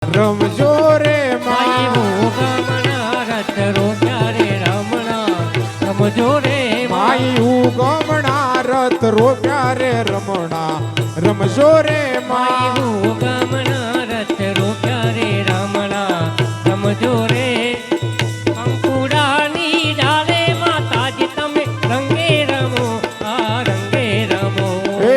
રમજો રે માઈ માં ઉગમણા રથ રોક્યા રે રમણા રમજો રે માઈ ઉગમણા રથ રોપ્યા રે રમણા રમજો રે માઈ માં ઉગમણા રથ રોક્યા રે રમણા રમજો રે કંકુડાની ડાલે માતાજી તમે રંગે રમો આ રંગે રમો એ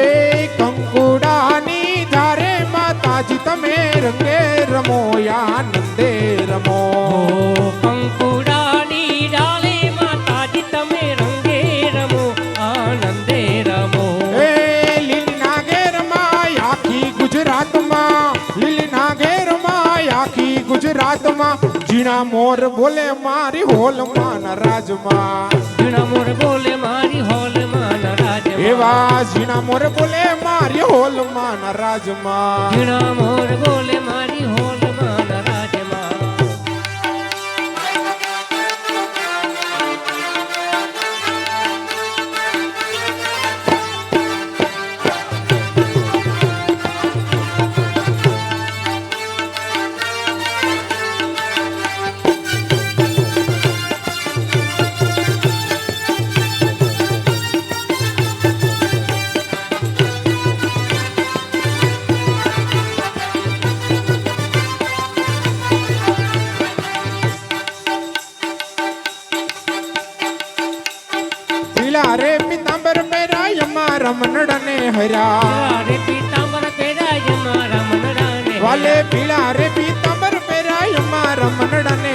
કંકુડાની ધારે માતાજી તમે રંગે રમો આનંદે રમો ઓ કંકુડાની ડાલે માતાજી તમે રંગે રમો આનંદે રમો એ લીલીના ઘેરમાં આખી ગુજરાતમાં લીલીના ઘેરમાં આખી ગુજરાતમાં ઝીણા મોર બોલે મારી હોલમાં ના રાજમાં ઝીણા મોર બોલે મારી હોલમાં ના રાજમાં એવા ઝીણા મોર બોલે મારી હોલમાં ના રાજમાં ઝીણા મોર બોલે મારી હોલમાં ના રાજમાં પીલા રે પિતાંબર પહેરાય અમારા મનડને હર્યા રે પીતાંબર પહેરાય મારા મનડાને વાલે પીલા રે પિતાંબર પહેરાય અમારા મનડને